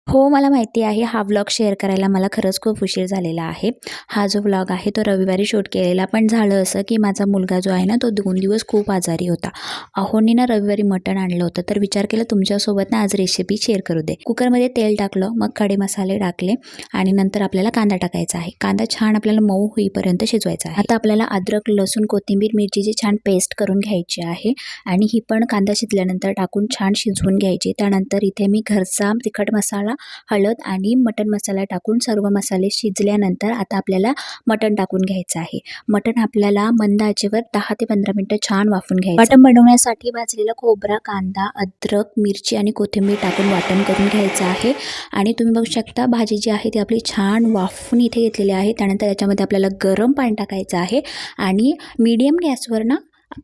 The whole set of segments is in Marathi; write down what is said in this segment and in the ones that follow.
हो, मला माहिती आहे. हा व्लॉग शेअर करायला मला खरंच खूप उशीर झालेला आहे. हा जो व्लॉग आहे तो रविवारी शूट केलेला. पण झालं असं, की माझा मुलगा जो आहे ना, तो 2 दिवस खूप आजारी होता. अहोंनी ना रविवारी मटण आणलं होतं, तर विचार केला तुमच्यासोबत ना आज रेसिपी शेअर करू दे. कुकरमध्ये तेल टाकलं, मग खडे मसाले टाकले आणि नंतर आपल्याला कांदा टाकायचा आहे. कांदा छान आपल्याला मऊ होईपर्यंत शिजवायचा आहे. आता आपल्याला अद्रक, लसूण, कोथिंबीर, मिरचीची छान पेस्ट करून घ्यायची आहे आणि ही पण कांदा शिजल्यानंतर टाकून छान शिजवून घ्यायची. त्यानंतर इथे मी घरचा तिखट मसाला, हळद आणि मटण मसाला टाकून सर्व मसाले शिजल्यानंतर आता आपल्याला मटण टाकून घ्यायचं आहे. मटण आपल्याला मंद आचेवर 10 ते 15 मिनिटं छान वाफून घ्यायचं. मटण बनवण्यासाठी भाजलेला खोबरा, कांदा, अद्रक, मिरची आणि कोथिंबीर टाकून वाटण करून घ्यायचं आहे. आणि तुम्ही बघू शकता भाजी जी आहे ती आपली छान वाफून इथे घेतलेली आहे. त्यानंतर याच्यामध्ये आपल्याला गरम पाणी टाकायचं आहे आणि मीडियम गॅसवर ना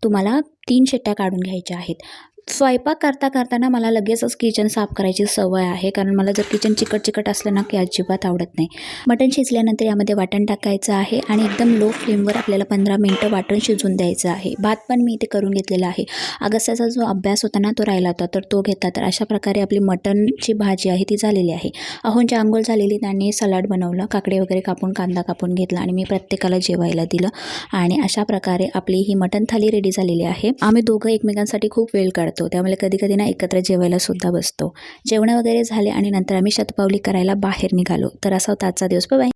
तुम्हाला 3 शिट्ट्या काढून घ्यायच्या आहेत. स्वयंपाक करताना मला लगेचच किचन साफ करायची सवय आहे, कारण मला जर किचन चिकट असलं ना की अजिबात आवडत नाही. मटण शिजल्यानंतर यामध्ये वाटण टाकायचं आहे आणि एकदम लो फ्लेमवर आपल्याला 15 मिनिटं वाटण शिजवून द्यायचं आहे. भात पण मी इथे करून घेतलेला आहे. अगस्त्याचा जो अभ्यास होता ना तो राहिला होता, तर तो घेतला. तर अशा प्रकारे आपली मटणची भाजी आहे ती झालेली आहे. अहोंची अंघोळ झालेली, त्यांनी सलाड बनवलं, काकडे वगैरे कापून, कांदा कापून घेतला आणि मी प्रत्येकाला जेवायला दिलं. आणि अशा प्रकारे आपली ही मटण थाली रेडी झालेली आहे. आम्ही दोघं एकमेकांसाठी खूप वेळ काढतो, त्यामुळे कधी ना एकत्र जेवायला सुद्धा बसतो. जेवण वगैरे झाले आणि नंतर आम्ही शतपावली करायला बाहेर निघालो. तर असा होता आजचा दिवस. बाय.